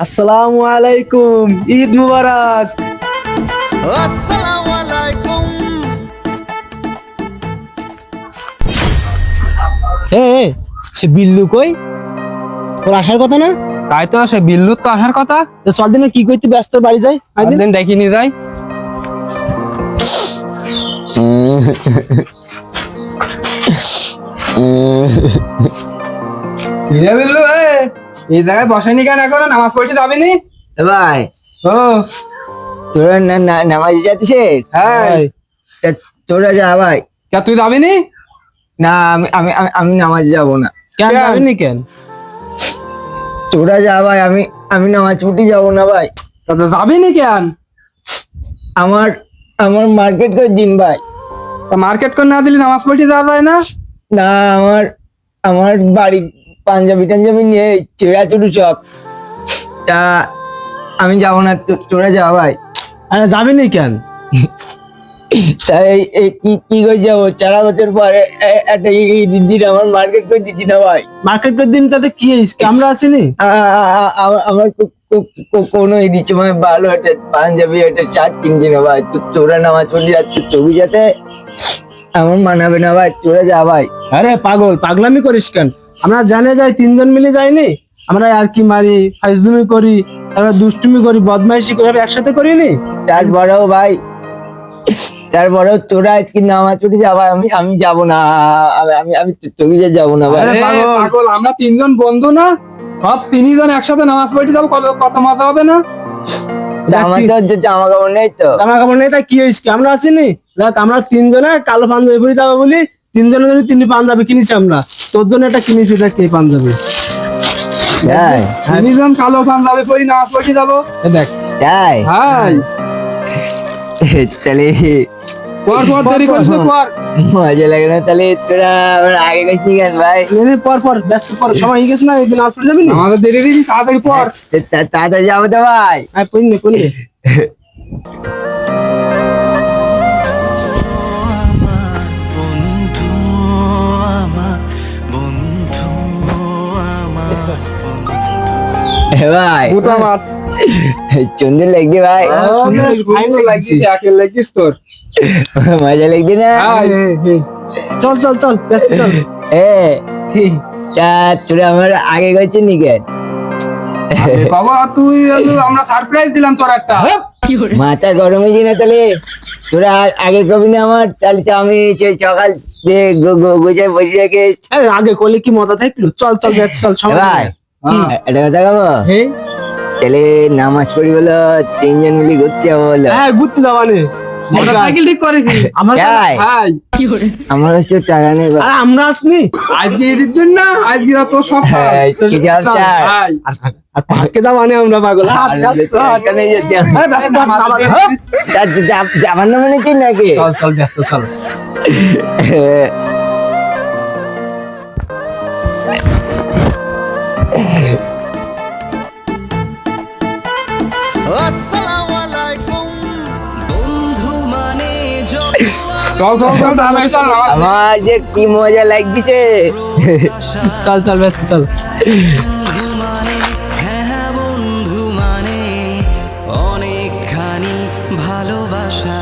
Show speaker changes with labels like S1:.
S1: আসসালামু আলাইকুম, ঈদ মুবারক।
S2: আসসালামু আলাইকুম।
S1: সে বিল্লু কই? ওর আসার কথা না?
S3: তাই তো, সে বিল্লুর তো আসার কথা।
S1: তো চল দিন, কি করতে ব্যস্ত, বাড়ি যাই।
S3: একদিন ডেকে নিয়ে যাই। বিল্লু, এই জায়গায় বসেনি কেন? এখন নামাজ পড়তে যাবি নি?
S4: ভাই
S3: ও
S4: তোরা নামাজ যাচ্ছিস?
S3: হ্যাঁ।
S4: তোরা যা ভাই।
S3: কে, তুই যাবি নি?
S4: না, আমি আমি আমি- আমি নামাজ যাব না।
S1: কেন
S3: কেন?
S1: যাবি নি কেন?
S4: তোরা যা ভাই, আমি আমি নামাজ পড়তে যাব না ভাই।
S3: তা তো যাবি নি কেন?
S4: আমার আমার মার্কেট করে দিন ভাই।
S3: তা মার্কেট করে না দিলি নামাজ পড়তে যাওয়া যায় না?
S4: না, আমার আমার বাড়ি পাঞ্জাবি টাঞ্জাবি নিয়ে চেড়াচুড়ি সব। তা আমি যাব না, তোরা যা ভাই।
S1: আরে যাবি নি কেন?
S4: তাই এই কি কি করে যাবো? 4 বছর পরে একটা দিন আমার মার্কেট করে দিচ্ছি না ভাই।
S1: মার্কেট করে দিন, তাতে কি হয়েছে? আমরা আছি নি?
S4: আমার কোনো এই দিচ্ছে মানে ভালো একটা পাঞ্জাবি একটা শার্ট কিনছি না ভাই। তোরা নামাজ পড়ে যাচ্ছে, ছবি যাতে আমার মানাবে না ভাই। তোরা যা ভাই।
S1: আরে পাগল, পাগলামি করিস কেন? আমরা জানে যাই, 3 জন মিলে যাইনি? আমরা আর কি মারি, ফাইজলুমি করি, তারপর দুষ্টুমি করি, বদমাইশি করি, সব একসাথে করিনি?
S4: তারপরেও ভাই, তারপরেও তোরা আজকে নামাজ পড়ে যা ভাই। আমি আমি যাবো না। আমি আমি তোকে যাবো না ভাই।
S3: আরে পাগল, আমরা 3জন বন্ধু না? সব 3জন একসাথে নামাজ পড়তে যাবো, কত কত মজা হবে না?
S4: আমার তো জামা কাপড় নেই তো।
S1: জামা কাপড় নেই, তাই কি হয়েছে? আমরা আছি নি? দেখ, আমরা 3জনে কালো পাঞ্জাবি পরে যাবো বলি 3জনের জন্য 3টি পাঞ্জাবি কিনেছি আমরা। তোর জন্য একটা কিনেছি, দেখ এই পাঞ্জাবি।
S4: তাই
S3: 3জন কালো পাঞ্জাবি পরি নামাজ পড়তে যাবো।
S1: এ দেখ।
S4: তাই
S3: হ্যাঁ,
S4: তাহলে
S3: পর পর দেরি করিস না, পর।
S4: মজা লাগে না? তাহলে তোরা আমার আগে গেছি কেন ভাই?
S1: পর পর ব্যস্ত, পর সময় হয়ে গেছে না? এই দিন নামাজ পড়ে যাবি না?
S3: আমাদের দেরি দিন, তাড়াতাড়ি পর।
S4: তাড়াতাড়ি যাবো তো ভাই।
S1: পড়ি নে, পড়ি নে।
S2: বন্ধু আমার, বন্ধু আমার,
S4: এ ভাই,
S3: মোটা মাঠ।
S4: সুন্দর লাগছে ভাই।
S3: সুন্দর লাগছে, একের লাগিস তোর।
S4: মজা লাগছে না?
S1: চল চল চল, ব্যস্ত চল।
S4: এ তা তোরা আমার আগে গেছিস নি কেন?
S3: বাবা, তুই আমরা সারপ্রাইজ দিলাম তোর একটা।
S4: মাথা গরম হয়েছে না? তাহলে তোরা আগে কবি না আমার? তাহলে তো আমি সেই সকাল গুছায় বসে রেখে
S1: আরে আগে করলে কি মজা থাকলো? চল চল ব্যস্ত চল, সময়
S4: ভাই
S1: নেই।
S4: এটা কথা কব।
S1: হ্যাঁ
S4: তাহলে নামাজ পড়ি বলো, 3জন মিলে ঘুরতে যাবো বলো।
S1: হ্যাঁ, ঘুরতে যাওয়া নে।
S3: মোটরসাইকেল ঠিক করেছি।
S1: আমার
S4: তাই?
S3: হাই,
S4: আমার হচ্ছে টাকা নেই
S1: আর আমরা আসনি?
S3: আজকে ঈদের দিন না, আজকে তো সব
S4: হ্যাঁ, কি যাও
S1: চল।
S4: চার?
S3: হাই।
S1: আর পার্কে যাওয়া নে আমরা, পাগল। হাট, ব্যস্ত, হাট।
S4: এখানে যেতে হবে।
S1: আরে ব্যস্ত, হাট, হাট।
S4: যাবার না মনে হচ্ছে নাকি?
S1: চল চল ব্যস্ত চল।
S2: আসসালামু আলাইকুম। বন্ধু মানে
S3: চল চল চল, তাড়াতাড়ি চল।
S4: আমার যে কি মজা লাগছে।
S1: চল চল ব্যস্ত চল।
S2: বন্ধু মানে, হ্যাঁ বন্ধু মানে অনেকখানি ভালোবাসা।